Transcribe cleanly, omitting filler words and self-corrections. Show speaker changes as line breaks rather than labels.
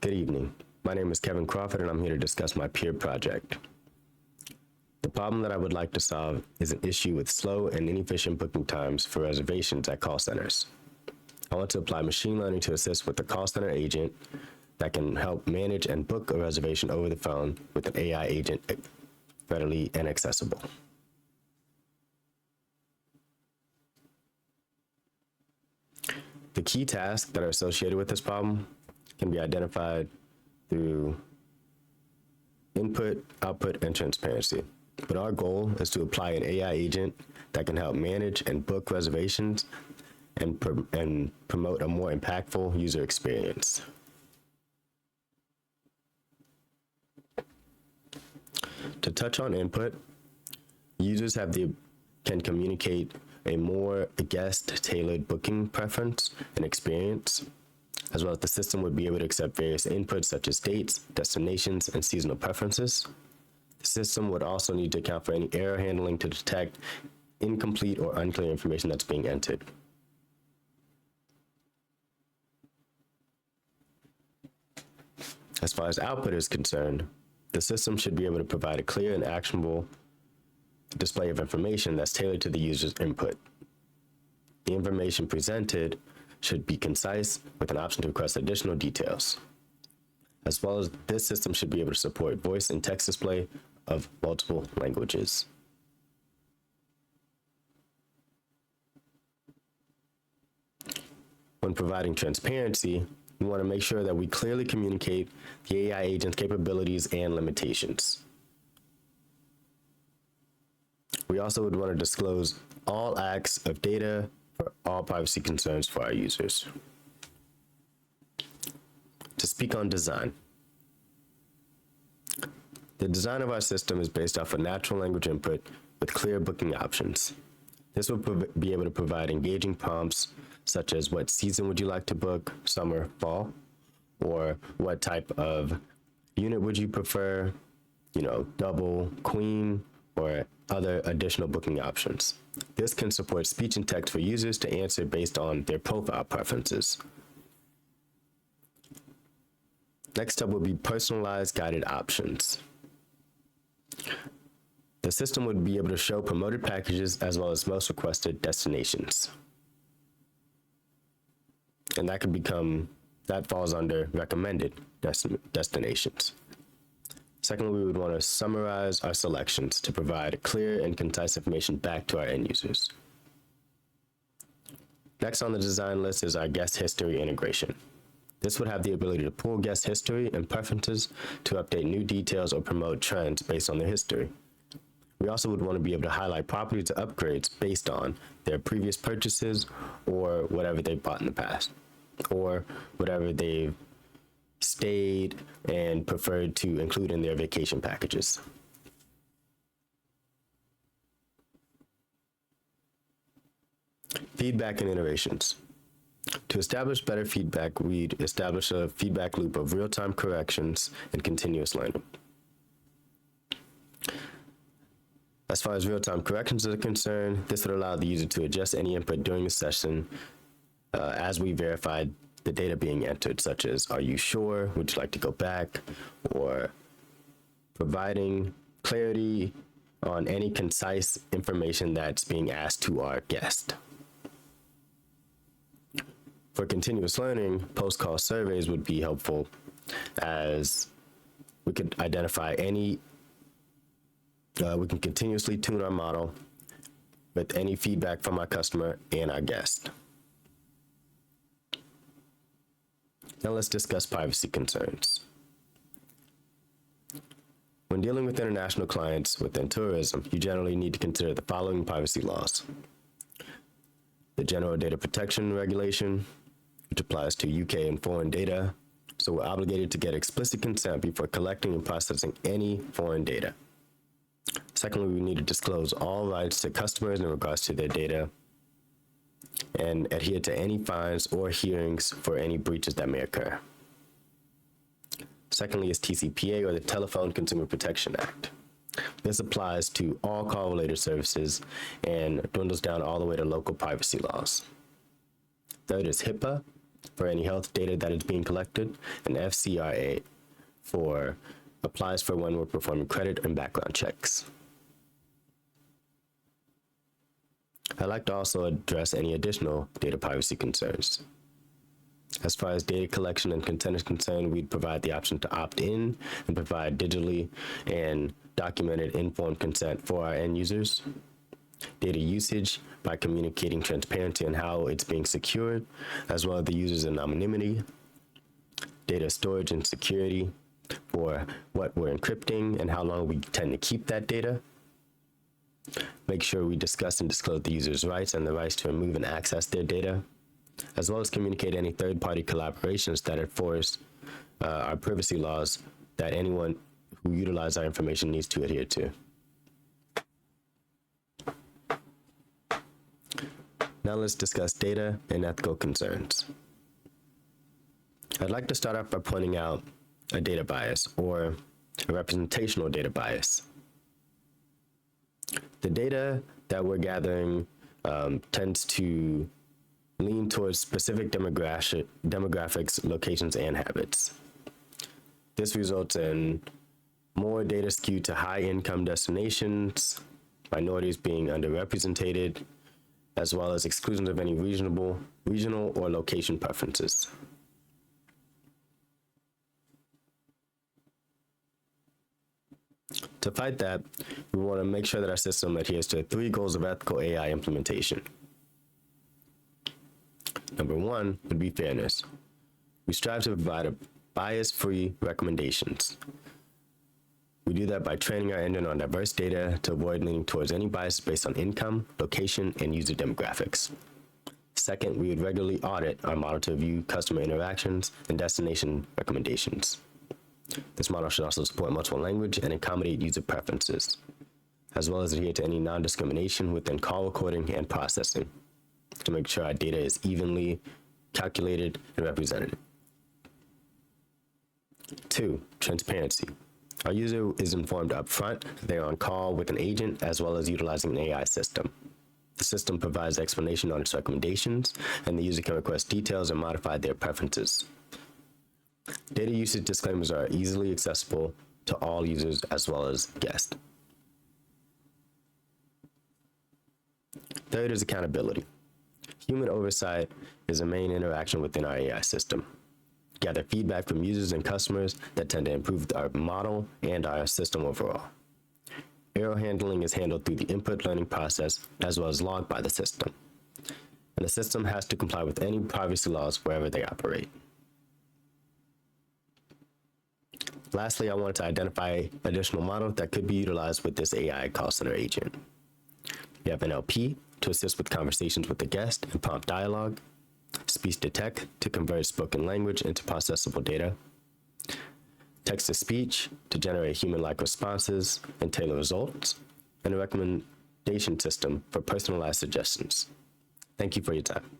Good evening. My name is Kevin Crawford, and I'm here to discuss my peer project. The problem that I would like to solve is an issue with slow and inefficient booking times for reservations at call centers. I want to apply machine learning to assist with the call center agent that can help manage and book a reservation over the phone with an AI agent readily and accessible. The key tasks that are associated with this problem can be identified through input, output, and transparency. But our goal is to apply an AI agent that can help manage and book reservations and promote a more impactful user experience. To touch on input, users can communicate a more guest-tailored booking preference and experience, as well as the system would be able to accept various inputs such as dates, destinations, and seasonal preferences. The system would also need to account for any error handling to detect incomplete or unclear information that's being entered. As far as output is concerned, the system should be able to provide a clear and actionable display of information that's tailored to the user's input. The information presented should be concise with an option to request additional details. As well as this system should be able to support voice and text display of multiple languages. When providing transparency, we want to make sure that we clearly communicate the AI agent's capabilities and limitations. We also would want to disclose all acts of data for all privacy concerns for our users. To speak on design. The design of our system is based off of natural language input with clear booking options. This will be able to provide engaging prompts such as what season would you like to book, summer, fall, or what type of unit would you prefer, double, queen, or other additional booking options. This can support speech and text for users to answer based on their profile preferences. Next up will be personalized guided options. The system would be able to show promoted packages as well as most requested destinations. And that falls under recommended destinations. Secondly, we would want to summarize our selections to provide clear and concise information back to our end users. Next on the design list is our guest history integration. This would have the ability to pull guest history and preferences to update new details or promote trends based on their history. We also would want to be able to highlight properties or upgrades based on their previous purchases or whatever they bought in the past, or whatever they've stayed and preferred to include in their vacation packages. Feedback and iterations. To establish better feedback, we'd establish a feedback loop of real-time corrections and continuous learning. As far as real-time corrections are concerned, this would allow the user to adjust any input during the session as we verified the data being entered, such as, are you sure? Would you like to go back? Or providing clarity on any concise information that's being asked to our guest. For continuous learning, post-call surveys would be helpful, as we could identify we can continuously tune our model with any feedback from our customer and our guest. Now let's discuss privacy concerns. When dealing with international clients within tourism, you generally need to consider the following privacy laws. The General Data Protection Regulation, which applies to UK and foreign data, so we're obligated to get explicit consent before collecting and processing any foreign data. Secondly, we need to disclose all rights to customers in regards to their data and adhere to any fines or hearings for any breaches that may occur. Secondly is TCPA, or the Telephone Consumer Protection Act. This applies to all call-related services and dwindles down all the way to local privacy laws. Third is HIPAA, for any health data that is being collected, and FCRA applies for when we're performing credit and background checks. I'd like to also address any additional data privacy concerns. As far as data collection and consent is concerned, we'd provide the option to opt in and provide digitally and documented informed consent for our end users. Data usage by communicating transparency on how it's being secured, as well as the user's anonymity. Data storage and security for what we're encrypting and how long we tend to keep that data. Make sure we discuss and disclose the user's rights and the rights to remove and access their data, as well as communicate any third-party collaborations that enforce our privacy laws that anyone who utilizes our information needs to adhere to. Now let's discuss data and ethical concerns. I'd like to start off by pointing out a data bias, or a representational data bias. The data that we're gathering tends to lean towards specific demographics, locations, and habits. This results in more data skewed to high-income destinations, minorities being underrepresented, as well as exclusion of any regional or location preferences. To fight that, we want to make sure that our system adheres to 3 goals of ethical AI implementation. Number 1 would be fairness. We strive to provide bias-free recommendations. We do that by training our engine on diverse data to avoid leaning towards any bias based on income, location, and user demographics. Second, we would regularly audit our model to review customer interactions and destination recommendations. This model should also support multiple language and accommodate user preferences, as well as adhere to any non-discrimination within call recording and processing to make sure our data is evenly calculated and represented. 2, transparency. Our user is informed upfront that they're on call with an agent as well as utilizing an AI system. The system provides explanation on its recommendations, and the user can request details and modify their preferences. Data usage disclaimers are easily accessible to all users as well as guests. Third is accountability. Human oversight is a main interaction within our AI system. Gather feedback from users and customers that tend to improve our model and our system overall. Error handling is handled through the input learning process as well as logged by the system. And the system has to comply with any privacy laws wherever they operate. Lastly, I wanted to identify additional models that could be utilized with this AI call center agent. We have NLP to assist with conversations with the guest and prompt dialogue, speech-to-text to convert spoken language into processable data, text-to-speech to generate human-like responses and tailor results, and a recommendation system for personalized suggestions. Thank you for your time.